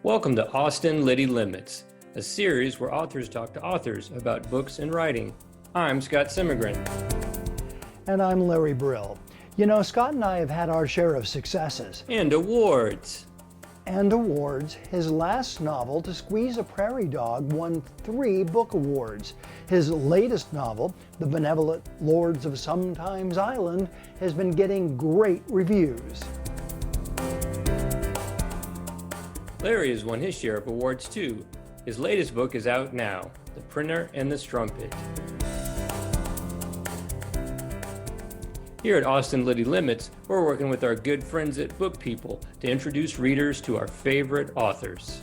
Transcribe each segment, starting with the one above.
Welcome to Austin Liti Limits, a series where authors talk to authors about books and writing. I'm Scott Simmergren. And I'm Larry Brill. You know, Scott and I have had our share of successes. And awards. His last novel, To Squeeze a Prairie Dog, won 3 book awards. His latest novel, The Benevolent Lords of Sometimes Island, has been getting great reviews. Larry has won his share of awards too. His latest book is out now, The Printer and the Strumpet. Here at Austin Liti Limits, we're working with our good friends at Book People to introduce readers to our favorite authors.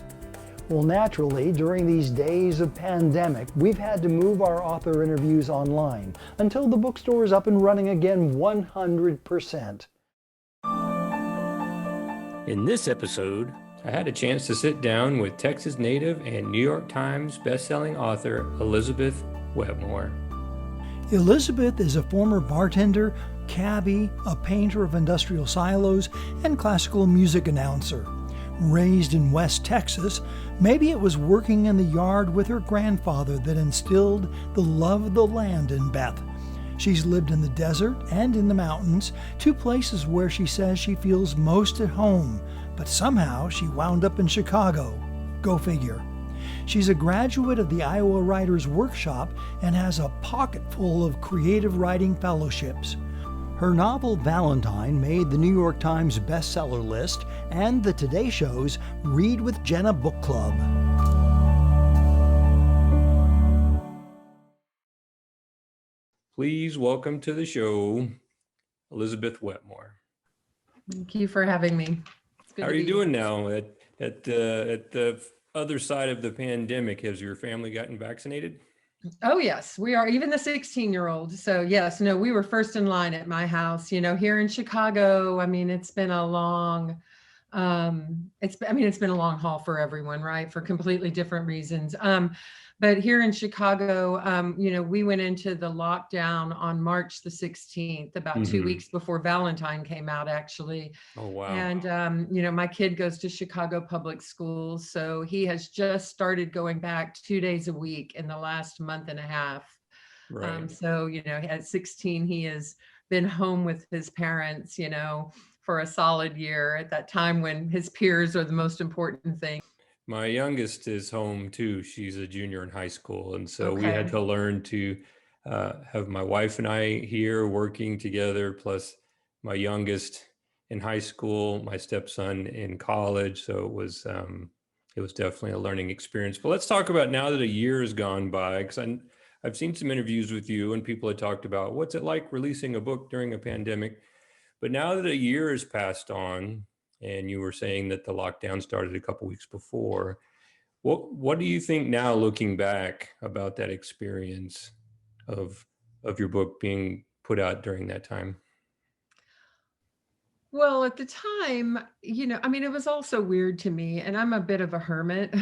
Well, naturally, during these days of pandemic, we've had to move our author interviews online until the bookstore is up and running again 100%. In this episode, I had a chance to sit down with Texas native and New York Times bestselling author Elizabeth Wetmore. Elizabeth is a former bartender, cabbie, a painter of industrial silos, and classical music announcer. Raised in West Texas, maybe it was working in the yard with her grandfather that instilled the love of the land in Beth. She's lived in the desert and in the mountains, 2 places where she says she feels most at home, but somehow she wound up in Chicago. Go figure. She's a graduate of the Iowa Writers Workshop and has a pocket full of creative writing fellowships. Her novel Valentine made the New York Times bestseller list and the Today Show's Read with Jenna book club. Please welcome to the show, Elizabeth Wetmore. Thank you for having me. How are you doing now at the other side of the pandemic? Has your family gotten vaccinated? Oh, yes, we are. Even the 16-year-old. So yes, no, we were first in line at my house. You know, here in Chicago, I mean, it's been a long, it's been a long haul for everyone, right? For completely different reasons. But here in Chicago, you know, we went into the lockdown on March the 16th, about 2 weeks before Valentine came out, actually. Oh, wow. And, you know, my kid goes to Chicago public schools. So he has just started going back 2 days a week in the last month and a half. Right. So, you know, at 16, he has been home with his parents, you know, for a solid year at that time when his peers are the most important thing. My youngest is home too. She's a junior in high school. And so we Okay. had to learn to have my wife and I here working together, plus my youngest in high school, my stepson in college. So it was definitely a learning experience. But let's talk about now that a year has gone by, because I've seen some interviews with you and people had talked about what's it like releasing a book during a pandemic. But now that a year has passed on, and you were saying that the lockdown started a couple weeks before, what do you think now, looking back, about that experience of your book being put out during that time? Well, at the time, you know, I mean, it was also weird to me, and I'm a bit of a hermit.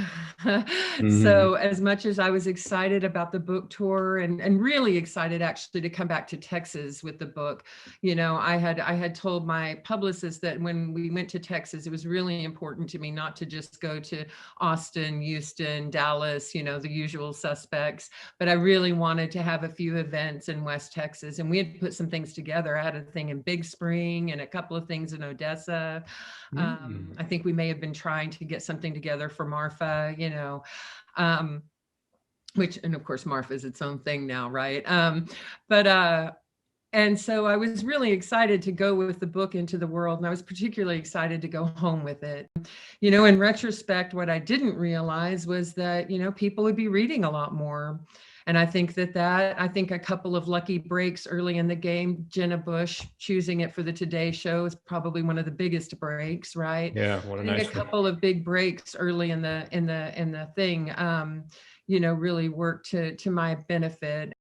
So as much as I was excited about the book tour and really excited actually to come back to Texas with the book, you know, I had told my publicist that when we went to Texas, it was really important to me not to just go to Austin, Houston, Dallas, you know, the usual suspects, but I really wanted to have a few events in West Texas. And we had put some things together. I had a thing in Big Spring and a couple of things in Odessa. I think we may have been trying to get something together for Marfa, you know, which, and of course, Marfa is its own thing now, right? And so I was really excited to go with the book into the world, and I was particularly excited to go home with it. You know, in retrospect, what I didn't realize was that, you know, people would be reading a lot more. And I think I think a couple of lucky breaks early in the game, Jenna Bush choosing it for the Today Show is probably one of the biggest breaks, right? Yeah, what a I think nice a couple of big breaks early in the thing, you know, really worked to my benefit.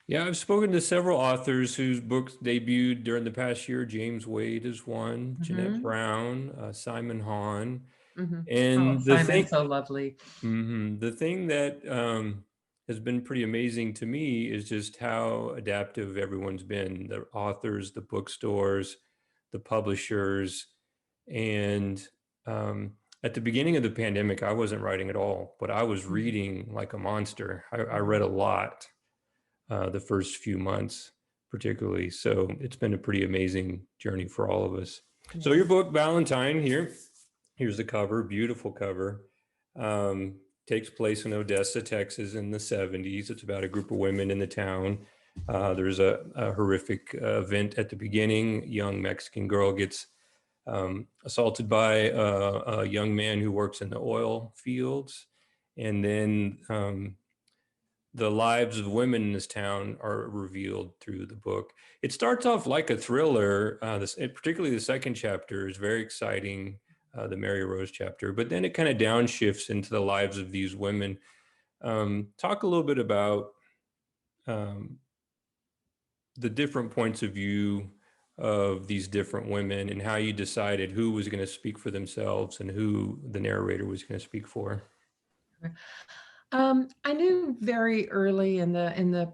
Yeah, I've spoken to several authors whose books debuted during the past year. James Wade is one, Jeanette Brown, Simon Hahn. Oh, And Simon's so lovely. the thing that has been pretty amazing to me is just how adaptive everyone's been. The authors, the bookstores, the publishers, And at the beginning of the pandemic, I wasn't writing at all, but I was Mhm. reading like a monster. I read a lot the first few months, particularly. So it's been a pretty amazing journey for all of us. So Yeah. your book, Valentine, here's the cover, beautiful cover. Um, Takes place in Odessa, Texas in the 70s. It's about a group of women in the town. There's a horrific event at the beginning. A young Mexican girl gets assaulted by a young man who works in the oil fields. And then the lives of women in this town are revealed through the book. It starts off like a thriller. Particularly the second chapter is very exciting, the Mary Rose chapter, but then it kind of downshifts into the lives of these women. Talk a little bit about um, the different points of view of these different women and how you decided who was going to speak for themselves and who the narrator was going to speak for. I knew very early in the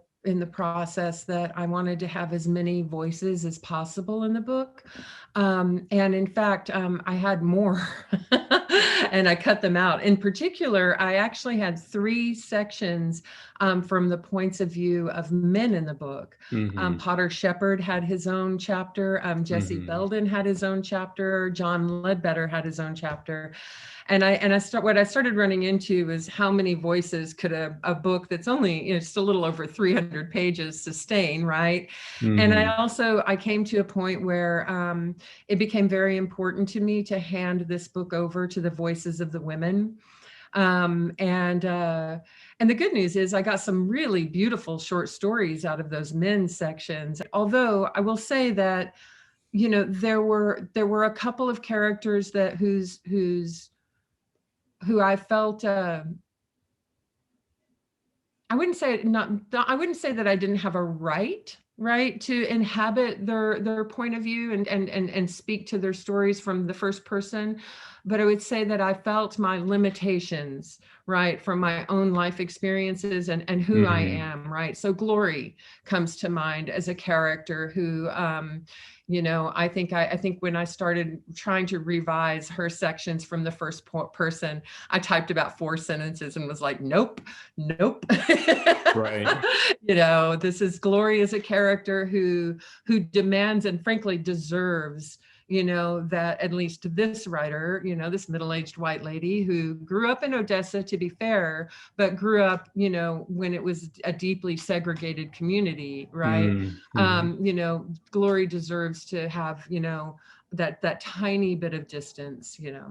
process that I wanted to have as many voices as possible in the book. And in fact, I had more and I cut them out. In particular, I actually had 3 sections from the points of view of men in the book. Mm-hmm. Potter Shepard had his own chapter. Jesse Mm-hmm. Belden had his own chapter. John Ledbetter had his own chapter. And what I started running into is how many voices could a book that's only, just a little over 300 pages sustain, right? And Mm-hmm. I came to a point where it became very important to me to hand this book over to the voices of the women. And the good news is I got some really beautiful short stories out of those men's sections. Although I will say that, there were a couple of characters that who I felt I wouldn't say that I didn't have a right to inhabit their point of view and speak to their stories from the first person, but I would say that I felt my limitations, right, from my own life experiences and who I Mm-hmm. am, right? So Glory comes to mind as a character who I think when I started trying to revise her sections from the first person, I typed about 4 sentences and was like, nope. Right. This is Glory as a character who demands and frankly deserves, that at least this writer, this middle-aged white lady who grew up in Odessa, to be fair, but grew up, when it was a deeply segregated community, right? Mm-hmm. Glory deserves to have, that tiny bit of distance, Yeah.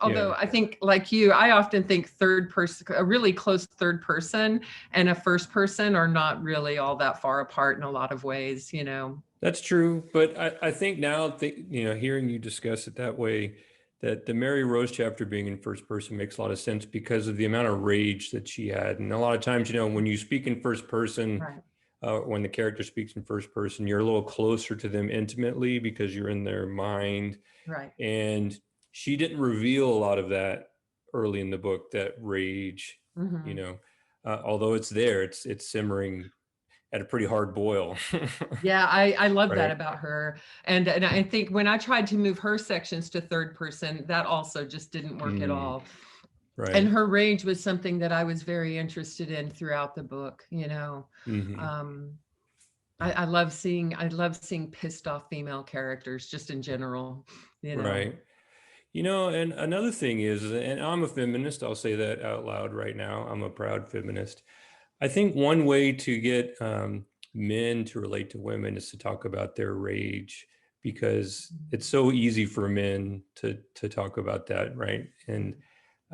Although I think, like you, I often think third person, a really close third person and a first person are not really all that far apart in a lot of ways, That's true, but I think now, hearing you discuss it that way, that the Mary Rose chapter being in first person makes a lot of sense because of the amount of rage that she had. And a lot of times, when you speak in first person, Right. when the character speaks in first person, you're a little closer to them intimately because you're in their mind. Right. And she didn't reveal a lot of that early in the book, that rage, you Mm-hmm. know, although it's there, it's simmering at a pretty hard boil. Yeah, I love that Right. about her. And I think when I tried to move her sections to third person, that also just didn't work at Mm, all. And right. her rage was something that I was very interested in throughout the book, Hmm. Um, I love seeing pissed off female characters just in general. Right. And another thing is, and I'm a feminist, I'll say that out loud right now. I'm a proud feminist. I think one way to get men to relate to women is to talk about their rage because it's so easy for men to talk about that, right? And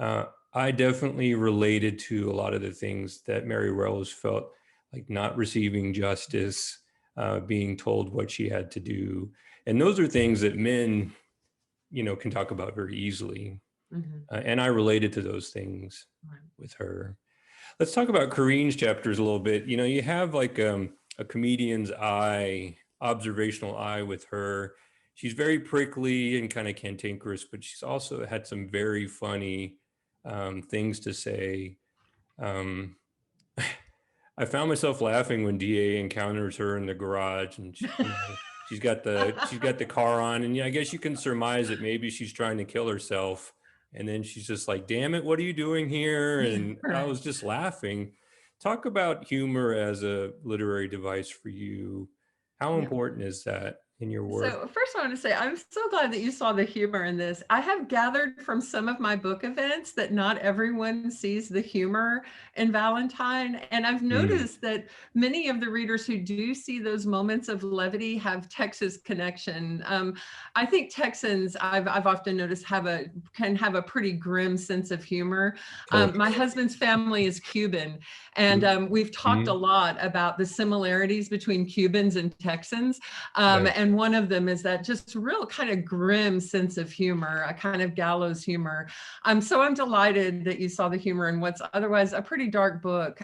uh, I definitely related to a lot of the things that Mary Rose felt like not receiving justice, being told what she had to do. And those are things that men, can talk about very easily. Mhm. And I related to those things Right. with her. Let's talk about Kareen's chapters a little bit. You have like a comedian's eye, observational eye with her. She's very prickly and kind of cantankerous, but she's also had some very funny things to say. Um, I found myself laughing when DA encounters her in the garage, and she's got the car on, and I guess you can surmise that maybe she's trying to kill herself, and then she's just like, damn it, what are you doing here? And I Right. was just laughing. Talk about humor as a literary device for you. How Yeah. important is that in your work? So first I want to say, I'm so glad that you saw the humor in this. I have gathered from some of my book events that not everyone sees the humor in Valentine. And I've Mm, noticed that many of the readers who do see those moments of levity have Texas connection. I think Texans, I've often noticed, can have a pretty grim sense of humor. My totally. husband's family is Cuban, and we've talked a Mm, lot about the similarities between Cubans and Texans. right. And one of them is that just real kind of grim sense of humor, a kind of gallows humor. So I'm delighted that you saw the humor in what's otherwise a pretty dark book.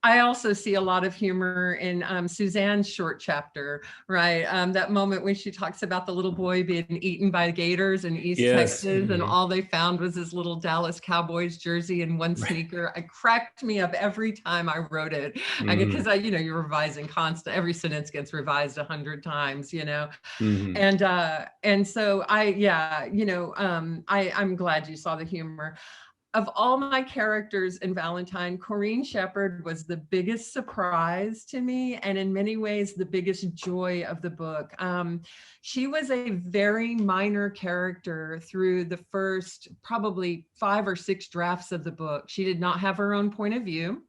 I also see a lot of humor in Suzanne's short chapter, right? That moment when she talks about the little boy being eaten by gators in East Yes. Texas, and all they found was his little Dallas Cowboys jersey and one Right. sneaker. It cracked me up every time I wrote it, Mm, because you're revising constant. Every sentence gets revised 100 times, mhm. and so I'm glad you saw the humor. Of all my characters in Valentine, Corinne Shepherd was the biggest surprise to me, and in many ways, the biggest joy of the book. She was a very minor character through the first probably 5 or 6 drafts of the book. She did not have her own point of view.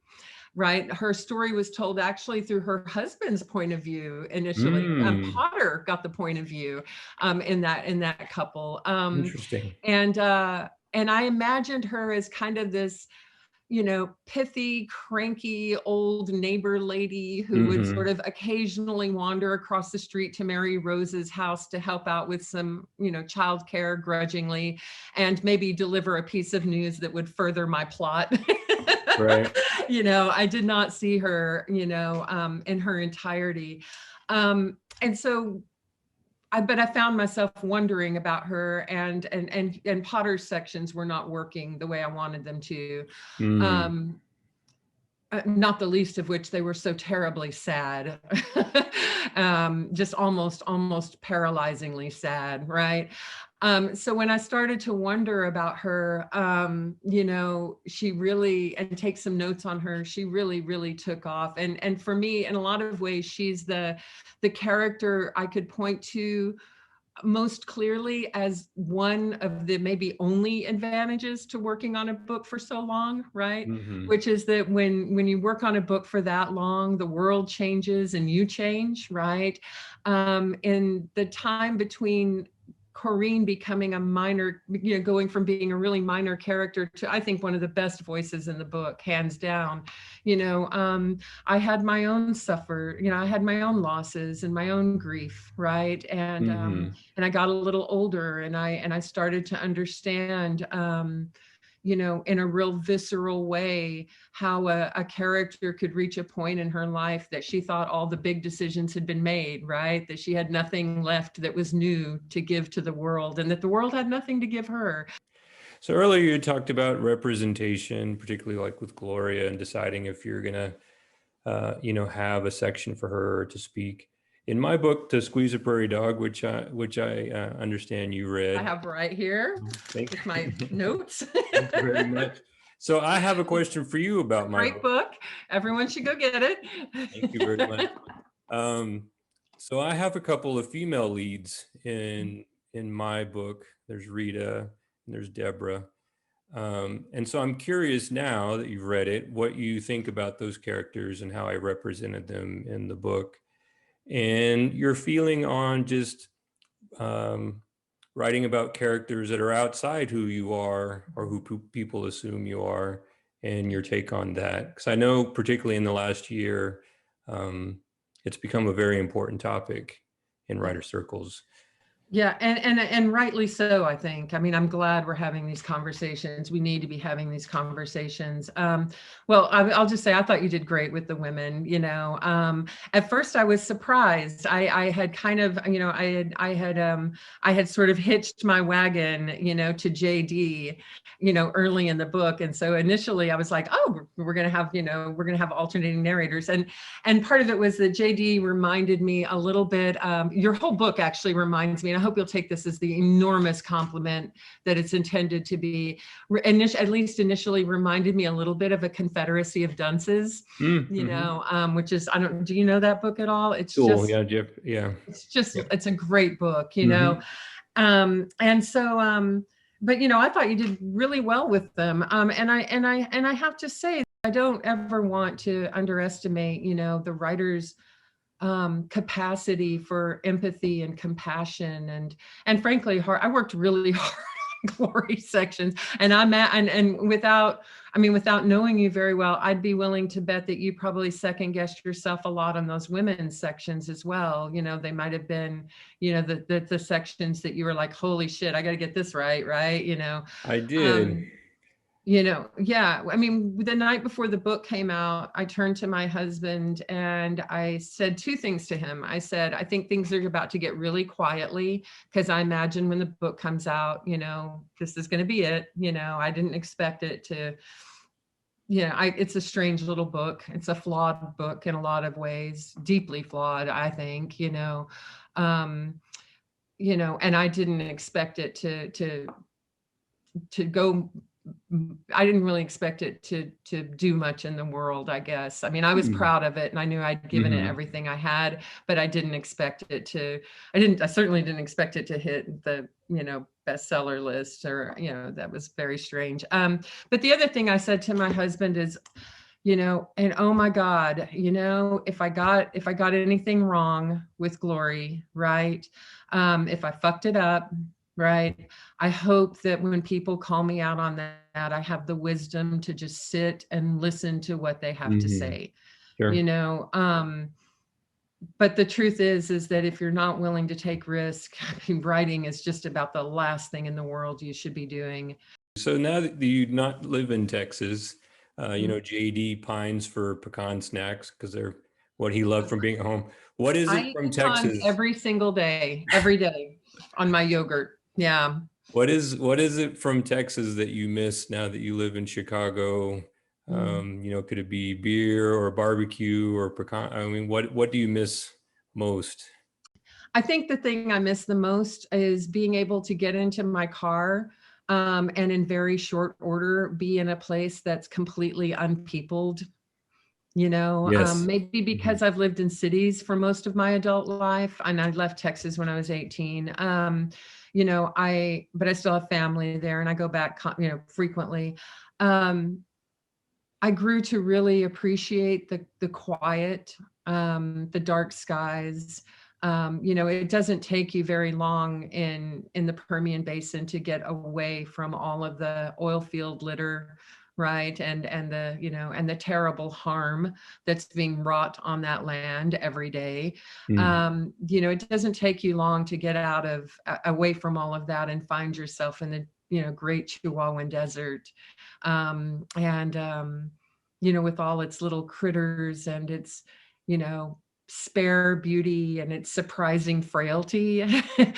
Right. Her story was told actually through her husband's point of view initially. Mm, Potter got the point of view in that couple. interesting. And I imagined her as kind of this, pithy, cranky old neighbor lady who would sort Mhm. of occasionally wander across the street to Mary Rose's house to help out with some, childcare grudgingly, and maybe deliver a piece of news that would further my plot. Right. I did not see her, in her entirety. And so but I found myself wondering about her, and Potter's sections were not working the way I wanted them to. Mm, Um, not the least of which they were so terribly sad. Just almost paralyzingly sad, right? So when I started to wonder about her, she really, and take some notes on her, she really, really took off. And for me, in a lot of ways, she's the character I could point to most clearly as one of the maybe only advantages to working on a book for so long, right? mhm. Which is that when you work on a book for that long, the world changes and you change, right? In the time between Corinne becoming a minor, going from being a really minor character to, I think, one of the best voices in the book, hands down. I had my own I had my own losses and my own grief, right? Mhm. And I got a little older, and I started to understand, in a real visceral way, how a character could reach a point in her life that she thought all the big decisions had been made, right? That she had nothing left that was new to give to the world, and that the world had nothing to give her. So earlier you talked about representation, particularly like with Gloria, and deciding if you're gonna, have a section for her to speak. In my book, To Squeeze a Prairie Dog, which I understand you I read. have right here Thank, with my notes. thank you very much. So I have a question for you about my Great book. book. Everyone should go get Thank you very much. it. Um, so I have a couple of female leads in my book. There's Rita and there's Deborah. And so I'm curious now that you've read it, what you think about those characters and how I represented them in the book, and your feeling on just um, writing about characters that are outside who you are or who people assume you are, and your take on that. Because I know, particularly in the last year, um, it's become a very important topic in Yeah. writer circles. Yeah, and rightly so, I think. I mean, I'm glad we're having these conversations. We need to be having these conversations. Well, I'll just say I thought you did great with the women. At first I was surprised. I had kind of, I had sort of hitched my wagon, to JD, early in the book, and so initially I was like, oh, we're gonna have, we're gonna have alternating narrators, and part of it was that JD reminded me a little bit. Your whole book actually reminds me, and I hope you'll take this as the enormous compliment that it's intended to be, at least initially reminded me a little bit of a Confederacy of Dunces, Mm-hmm. which is, do you know that book at all? It's Cool. just, Yeah, Jeff. Yeah. it's it's a great book, Mm-hmm. and so, but I thought you did really well with them. And I have to say, I don't ever want to underestimate, the writer's capacity for empathy and compassion, and frankly, I worked really hard on Glory sections, and I'm at, and without knowing you very well, I'd be willing to bet that you probably second guessed yourself a lot on those women's sections as well. They might have been, the sections that you were like, holy shit, I got to get this right. I did. Um, yeah. I mean, the night before the book came out, I turned to my husband and I said two things to him. I said, I think things are about to get really quietly, because I imagine when the book comes out, this is going to be it. I didn't expect it to, it's a strange little book. It's a flawed book in a lot of ways, deeply flawed, I think, um, and I didn't expect it to go. I didn't really expect it to do much in the world, I guess. I mean, I was proud of it and I knew I'd given it Mm-hmm. everything I had, but I didn't expect it to, I certainly didn't expect it to hit the, bestseller list, or, that was very strange. But the other thing I said to my husband is, and oh my God, if I got anything wrong with Glory, right? If I fucked it up, right? I hope that when people call me out on that, I have the wisdom to just sit and listen to what they have to Mm-hmm. say, Sure. but the truth is that if you're not willing to take risk, writing is just about the last thing in the world you should be doing. So now that you not live in Texas, JD pines for pecan snacks because they're what he loved from being at home. What is I it eat from pecans Texas? every single day, every day on my yogurt. Yeah. What is it from Texas that you miss now that you live in Chicago? Mm. Could it be beer or barbecue or pecan? I mean, what do you miss most? I think the thing I miss the most is being able to get into my car, and in very short order be in a place that's completely unpeopled. Yes. Maybe Mhm. because I've lived in cities for most of my adult life, and I left Texas when I was 18. But I still have family there, and I go back, frequently. Um, I grew to really appreciate the quiet, the dark skies. It doesn't take you very long in the Permian Basin to get away from all of the oil field litter, right? And the terrible harm that's being wrought on that land every day. Mm. It doesn't take you long to get away from all of that and find yourself in the great Chihuahuan Desert, and with all its little critters and its, spare beauty and its surprising frailty. And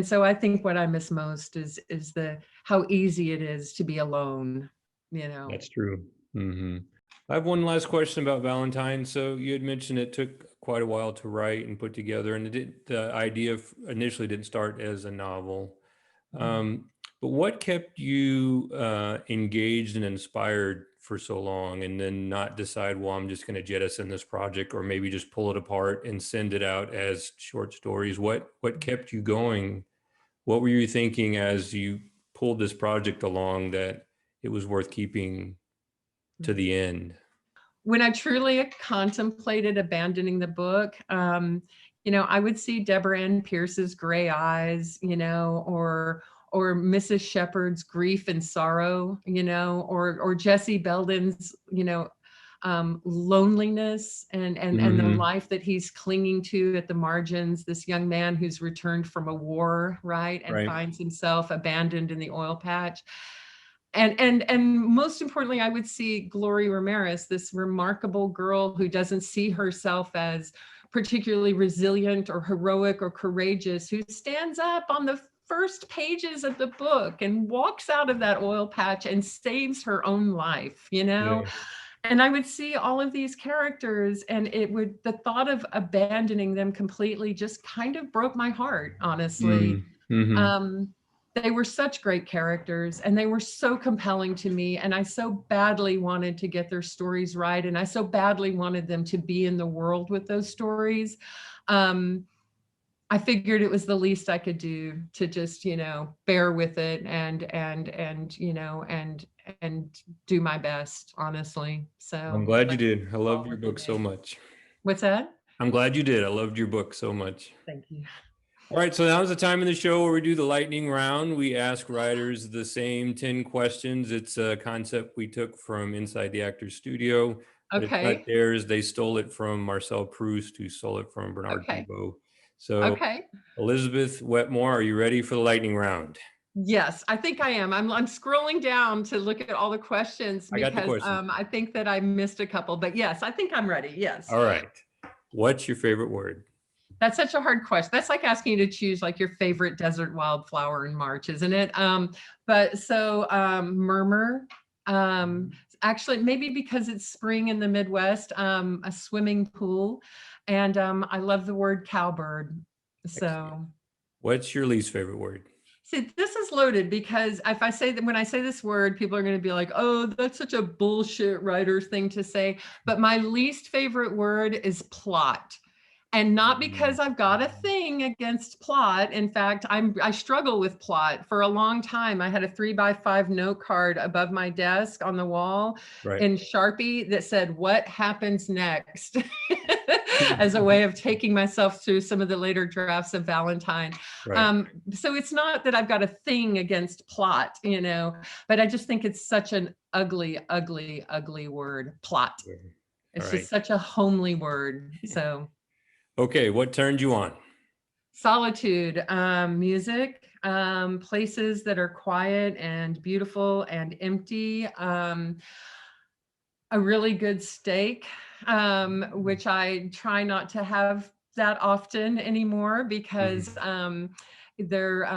so I think what I miss most is the how easy it is to be alone. you know That's true. Hmm. I have one last question about Valentine. So you had mentioned it took quite a while to write and put together, and the idea initially didn't start as a novel. Um, but what kept you engaged and inspired for so long, and then not decide, well, I'm just going to jettison this project, or maybe just pull it apart and send it out as short stories? What kept you going? What were you thinking as you pulled this project along that it was worth keeping to the end? When I truly contemplated abandoning the book, I would see Deborah Ann Pierce's gray eyes, or Mrs. Shepherd's grief and sorrow, or Jesse Belden's, loneliness and the Mm-hmm. life that he's clinging to at the margins. This young man who's returned from a war, right, and Right. finds himself abandoned in the oil patch. And most importantly, I would see Glory Ramirez, this remarkable girl who doesn't see herself as particularly resilient or heroic or courageous, who stands up on the first pages of the book and walks out of that oil patch and saves her own life, you know? Yeah. And I would see all of these characters, and the thought of abandoning them completely just kind of broke my heart, honestly. Mm-hmm. Um, they were such great characters and they were so compelling to me. And I so badly wanted to get their stories right. And I so badly wanted them to be in the world with those stories. Um, I figured it was the least I could do to just, bear with it and do my best, honestly. I'm So glad you that's did. I all loved your worth book a so day. much. What's that? I'm glad you did. I loved your book so much. Thank you. All right, so now's the time in the show where we do the lightning round. We ask writers the same 10 questions. It's a concept we took from Inside the Actors Studio, but it's not Okay. theirs. They stole it from Marcel Proust, who stole it from Bernard Okay. Pivot. So, Okay. Elizabeth Wetmore, are you ready for the lightning round? Yes, I think I am. I'm scrolling down to look at all the questions I got the because question. I think that I missed a couple, but yes, I think I'm ready. Yes. All right. What's your favorite word? That's such a hard question. That's like asking you to choose like your favorite desert wildflower in March, isn't it? But so murmur. Actually, maybe because it's spring in the Midwest, a swimming pool, and I love the word cowbird. Excellent. So. What's your least favorite word? See, this is loaded because if I say that when I say this word, people are going to be like, oh, that's such a bullshit writer's thing to say. But my least favorite word is plot. And not because I've got a thing against plot. In fact, I struggle with plot for a long time. I had a 3x5 note card above my desk on the wall Right. in Sharpie that said, "What happens next?" as a way of taking myself through some of the later drafts of Valentine. Right. So it's not that I've got a thing against plot, but I just think it's such an ugly, ugly, ugly word, plot. All It's right. just such a homely word. So. Okay, what turned you on? Solitude, music, places that are quiet and beautiful and empty, a really good steak, which I try not to have that often anymore because they're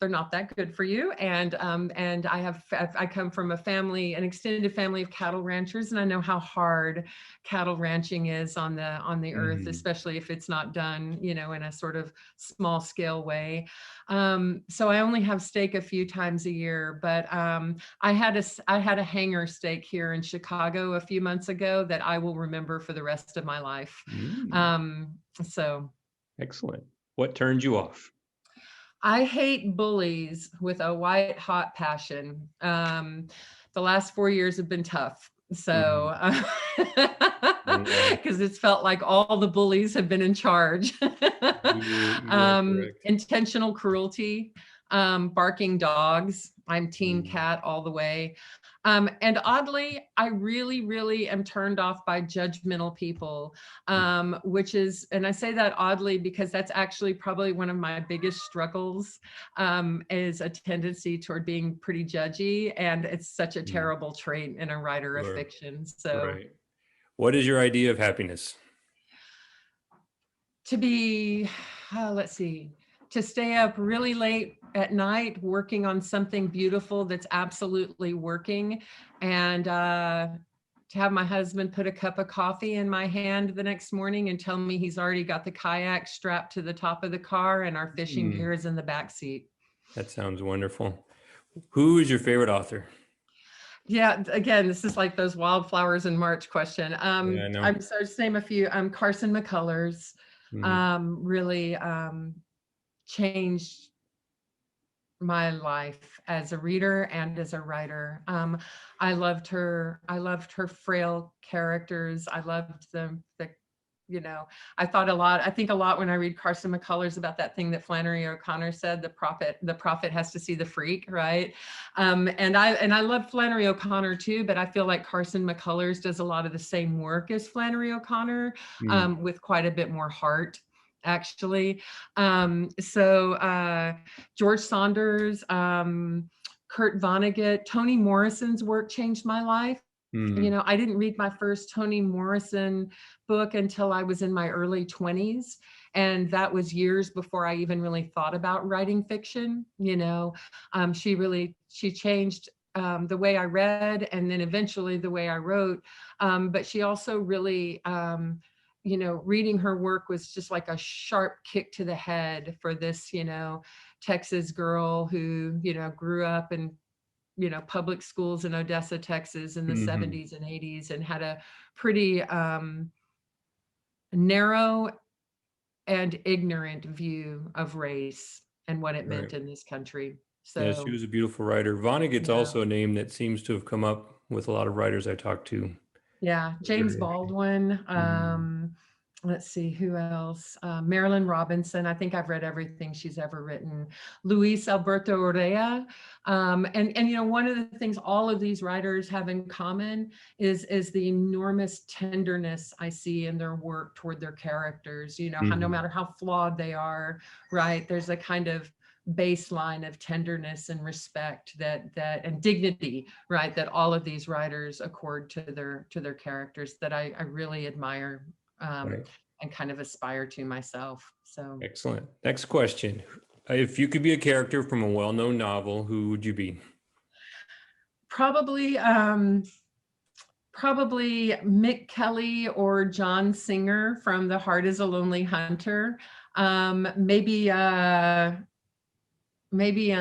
not that good for you. And I come from an extended family of cattle ranchers, and I know how hard cattle ranching is on the earth, especially if it's not done, in a sort of small scale way. So I only have steak a few times a year, but I had a hanger steak here in Chicago a few months ago that I will remember for the rest of my life. So. Excellent. What turned you off? I hate bullies with a white hot passion. The last 4 years have been tough. So, because it's felt like all the bullies have been in charge. You are correct. Intentional cruelty, barking dogs. I'm team cat all the way. And oddly, I really, really am turned off by judgmental people, and I say that oddly because that's actually probably one of my biggest struggles, is a tendency toward being pretty judgy. And it's such a terrible trait in a writer of fiction. So. Right. What is your idea of happiness? To be, let's see, to stay up really late at night working on something beautiful that's absolutely working, and to have my husband put a cup of coffee in my hand the next morning and tell me he's already got the kayak strapped to the top of the car and our fishing gear is in the back seat. That sounds wonderful. Who is your favorite author? Yeah, again, this is like those wildflowers in March question. Yeah, I know. I'm sorry to name a few. Carson McCullers really changed my life as a reader and as a writer. I loved her frail characters. I loved the I think a lot when I read Carson McCullers about that thing that Flannery O'Connor said, the prophet has to see the freak, right? And I love Flannery O'Connor too, but I feel like Carson McCullers does a lot of the same work as Flannery O'Connor, Mm. with quite a bit more heart, actually. George Saunders, Kurt Vonnegut, Toni Morrison's work changed my life. Mm. I didn't read my first Toni Morrison book until I was in my early 20s. And that was years before I even really thought about writing fiction. She changed the way I read, and then eventually the way I wrote. But she also really, reading her work was just like a sharp kick to the head for this, Texas girl who, grew up in public schools in Odessa, Texas in the Mm-hmm. 70s and 80s, and had a pretty narrow and ignorant view of race and what it Right. meant in this country. Yeah, she So, was a beautiful writer. Vonnegut's yeah. also a name that seems to have come up with a lot of writers I talked to. Yeah, James Very interesting. Baldwin. Mm. Let's see who else. Marilyn Robinson. I think I've read everything she's ever written. Luis Alberto Urrea. And one of the things all of these writers have in common is the enormous tenderness I see in their work toward their characters. How no Mm-hmm. matter how flawed they are, right? There's a kind of baseline of tenderness and respect that and dignity, right, that all of these writers accord to their characters, that I really admire, Right. and kind of aspire to myself. So Excellent. Next question. If you could be a character from a well-known novel, who would you be? probably probably Mick Kelly or John Singer from The Heart is a Lonely Hunter. Maybe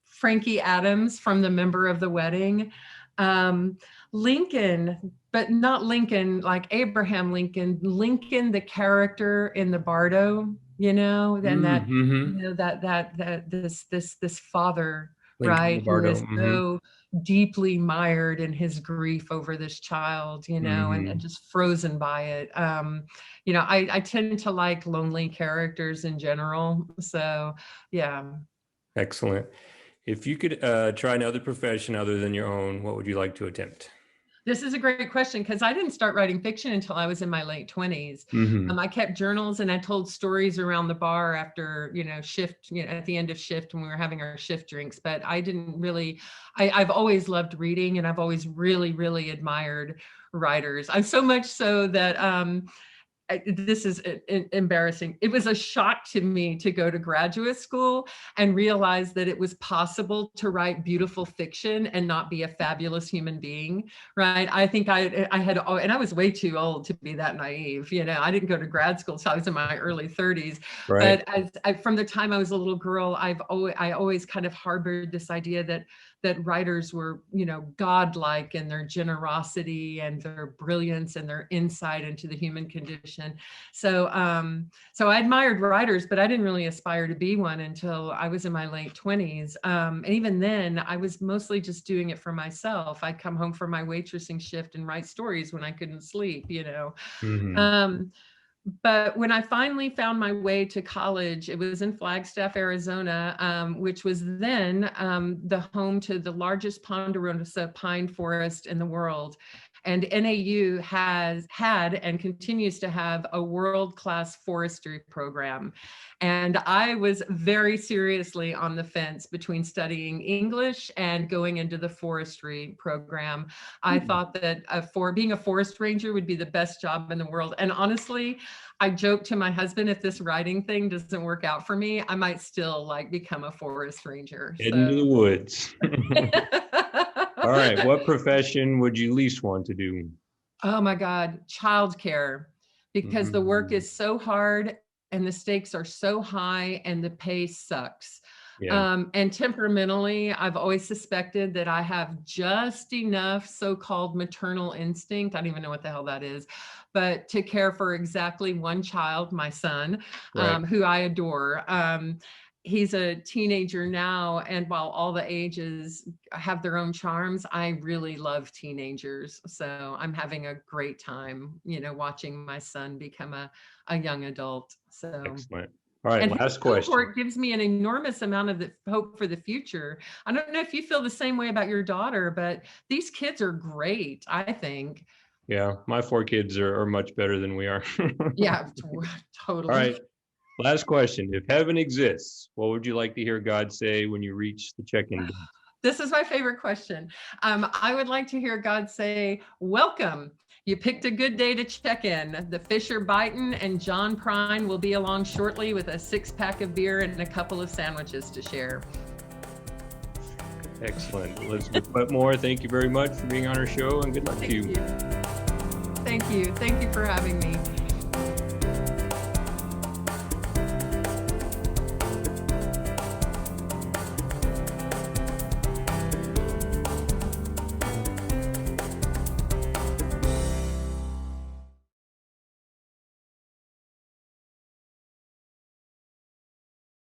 Frankie Adams from The Member of the Wedding. Um, Lincoln, but not Lincoln like Abraham Lincoln. Lincoln, the character in the Bardo, and that, Mm-hmm. that this father, Lincoln right, who Bardo. is Mm-hmm. so deeply mired in his grief over this child, and Mm-hmm. just frozen by it. I tend to like lonely characters in general. So yeah. Excellent. If you could try another profession other than your own, what would you like to attempt? This is a great question, because I didn't start writing fiction until I was in my late 20s. Mm-hmm. I kept journals and I told stories around the bar after, shift, at the end of shift when we were having our shift drinks. But I didn't really, I've always loved reading, and I've always really, really admired writers. I'm so much so that this is embarrassing. It was a shock to me to go to graduate school and realize that it was possible to write beautiful fiction and not be a fabulous human being, right? I think I had, and I was way too old to be that naive. I didn't go to grad school until I was in my early 30s. Right. But from the time I was a little girl, I always kind of harbored this idea that writers were, godlike in their generosity and their brilliance and their insight into the human condition. So I admired writers, but I didn't really aspire to be one until I was in my late 20s. And even then, I was mostly just doing it for myself. I'd come home from my waitressing shift and write stories when I couldn't sleep. Mm-hmm. But when I finally found my way to college, it was in Flagstaff, Arizona, which was then the home to the largest ponderosa pine forest in the world. And NAU had and continues to have a world-class forestry program. And I was very seriously on the fence between studying English and going into the forestry program. I thought that being a forest ranger would be the best job in the world. And honestly, I joked to my husband, if this writing thing doesn't work out for me, I might still become a forest ranger. Head into the So. woods. All right. What profession would you least want to do? Oh my God, childcare, because the work Mm-hmm. is so hard and the stakes are so high and the pay sucks. Yeah. And temperamentally, I've always suspected that I have just enough so-called maternal instinct. I don't even know what the hell that is, but to care for exactly one child, my son, Right. who I adore. he's a teenager now, and while all the ages have their own charms, I really love teenagers. So I'm having a great time, watching my son become a young adult. So Excellent. All right, and last his question. cohort gives me an enormous amount of hope for the future. I don't know if you feel the same way about your daughter, but these kids are great, I think. Yeah, my 4 kids are much better than we are. Yeah, All totally. right, last question. If heaven exists, what would you like to hear God say when you reach the check-in gate? This is my favorite question. I would like to hear God say, welcome. You picked a good day to check in. The fish are biting, and John Prine will be along shortly with a 6-pack of beer and a couple of sandwiches to share. Excellent. Elizabeth Wetmore, thank you very much for being on our show, and good luck to you. Thank you. Thank you for having me.